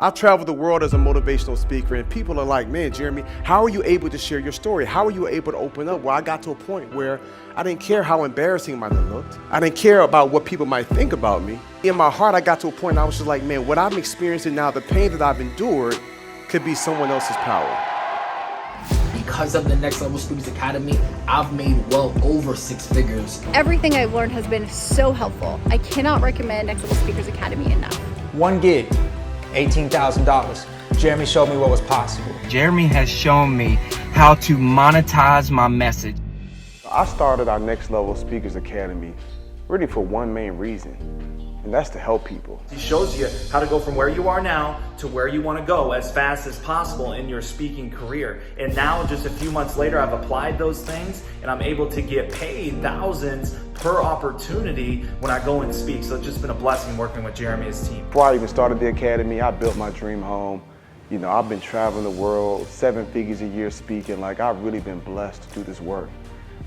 I've traveled the world as a motivational speaker, and people are like, man, Jeremy, how are you able to share your story? How are you able to open up? Well, I got to a point where I didn't care how embarrassing it might have looked. I didn't care about what people might think about me. In my heart, I got to a point I was just like, man, what I'm experiencing now, the pain that I've endured, could be someone else's power. Because of the Next Level Speakers Academy, I've made well over 6 figures. Everything I've learned has been so helpful. I cannot recommend Next Level Speakers Academy enough. 1 gig, $18,000. Jeremy showed me what was possible. Jeremy has shown me how to monetize my message. I started our Next Level Speakers Academy really for one main reason, and that's to help people. He shows you how to go from where you are now to where you want to go as fast as possible in your speaking career. And now, just a few months later, I've applied those things and I'm able to get paid thousands per opportunity when I go and speak. So it's just been a blessing working with Jeremy and his team. Before I even started the academy, I built my dream home. You know, I've been traveling the world, 7 figures a year speaking. Like, I've really been blessed to do this work.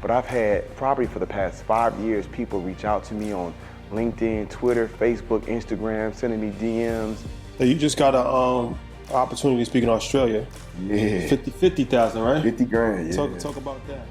But I've had, probably for the past 5 years, people reach out to me on LinkedIn, Twitter, Facebook, Instagram, sending me DMs. So you just got an opportunity to speak in Australia. Yeah. 50,000, right? 50 grand, yeah. Talk about that.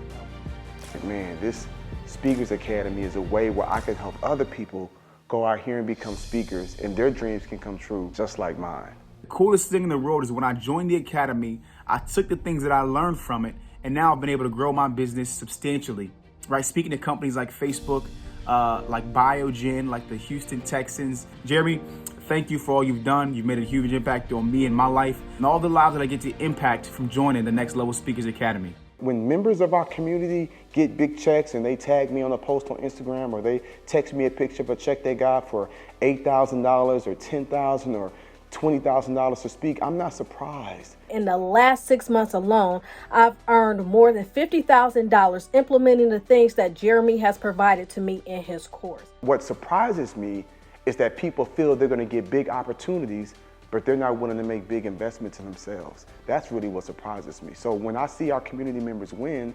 Man, this Speakers Academy is a way where I can help other people go out here and become speakers, and their dreams can come true just like mine. The coolest thing in the world is when I joined the academy, I took the things that I learned from it, and now I've been able to grow my business substantially. Right, speaking to companies like Facebook, like Biogen, like the Houston Texans. Jeremy, thank you for all you've done. You've made a huge impact on me and my life, and all the lives that I get to impact from joining the Next Level Speakers Academy. When members of our community get big checks and they tag me on a post on Instagram, or they text me a picture of a check they got for $8,000 or $10,000 or $20,000 to speak, I'm not surprised. In the last 6 months alone, I've earned more than $50,000 implementing the things that Jeremy has provided to me in his course. What surprises me is that people feel they're going to get big opportunities, but they're not willing to make big investments in themselves. That's really what surprises me. So when I see our community members win,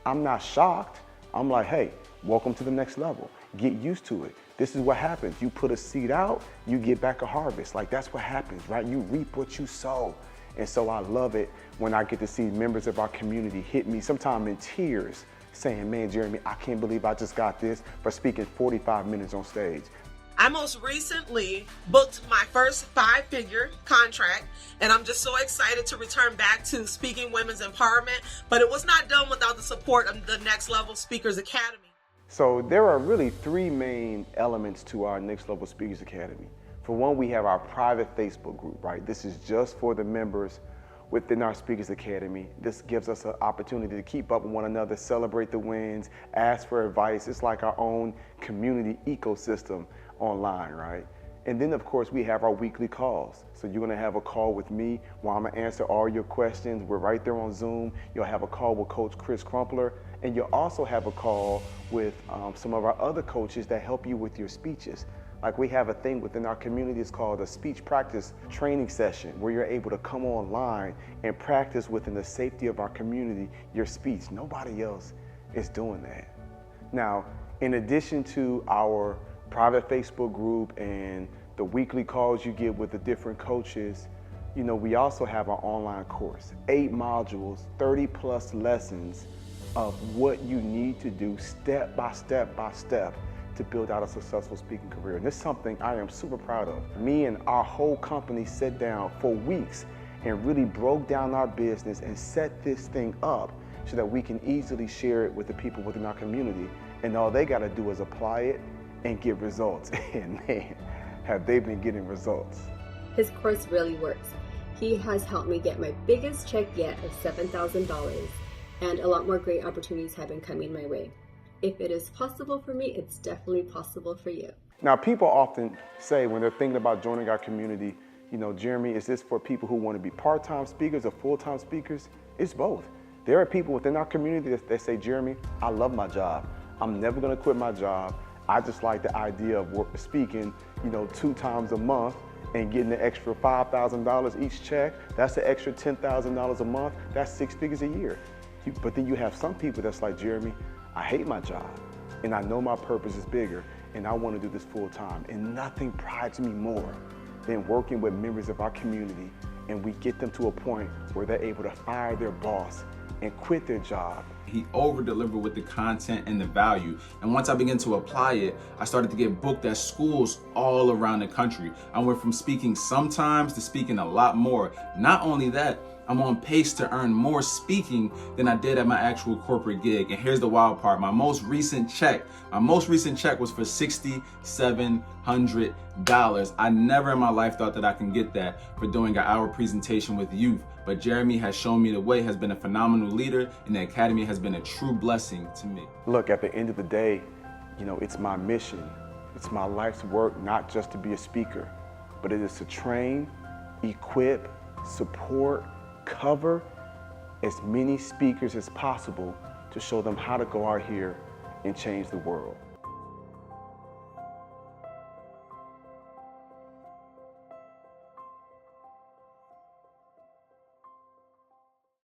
I'm not shocked. I'm like, hey, welcome to the next level. Get used to it. This is what happens. You put a seed out, you get back a harvest. Like, that's what happens, right? You reap what you sow. And so I love it when I get to see members of our community hit me, sometimes in tears, saying, man, Jeremy, I can't believe I just got this for speaking 45 minutes on stage. I most recently booked my first 5-figure contract, and I'm just so excited to return back to speaking women's empowerment, but it was not done without the support of the Next Level Speakers Academy. So there are really 3 main elements to our Next Level Speakers Academy. For one, we have our private Facebook group, right? This is just for the members within our Speakers Academy. This gives us an opportunity to keep up with one another, celebrate the wins, ask for advice. It's like our own community ecosystem online, right? And then, of course, we have our weekly calls. So you're gonna have a call with me where I'm gonna answer all your questions. We're right there on Zoom. You'll have a call with Coach Chris Crumpler, and you'll also have a call with some of our other coaches that help you with your speeches. Like, we have a thing within our community, it's called a speech practice training session, where you're able to come online and practice within the safety of our community your speech. Nobody else is doing that. Now, in addition to our private Facebook group and the weekly calls you get with the different coaches, you know, we also have our online course, 8 modules, 30+ lessons of what you need to do step by step by step to build out a successful speaking career. And this is something I am super proud of. Me and our whole company sat down for weeks and really broke down our business and set this thing up so that we can easily share it with the people within our community. And all they gotta do is apply it and get results. And man, have they been getting results. His course really works. He has helped me get my biggest check yet of $7,000, and a lot more great opportunities have been coming my way. If it is possible for me, it's definitely possible for you. Now, people often say when they're thinking about joining our community, you know, Jeremy, is this for people who want to be part-time speakers or full-time speakers? It's both. There are people within our community that say, Jeremy, I love my job. I'm never gonna quit my job. I just like the idea of speaking, you know, 2 times a month and getting the extra $5,000 each check. That's the extra $10,000 a month. That's 6 figures a year. But then you have some people that's like, Jeremy, I hate my job, and I know my purpose is bigger, and I want to do this full time. And nothing prides me more then working with members of our community, and we get them to a point where they're able to fire their boss and quit their job. He over-delivered with the content and the value. And once I began to apply it, I started to get booked at schools all around the country. I went from speaking sometimes to speaking a lot more. Not only that, I'm on pace to earn more speaking than I did at my actual corporate gig. And here's the wild part. My most recent check was for $6,700. I never in my life thought that I can get that for doing an hour presentation with youth. But Jeremy has shown me the way, has been a phenomenal leader, and the Academy has been a true blessing to me. Look, at the end of the day, it's my mission. It's my life's work, not just to be a speaker, but it is to train, equip, support, cover as many speakers as possible to show them how to go out here and change the world.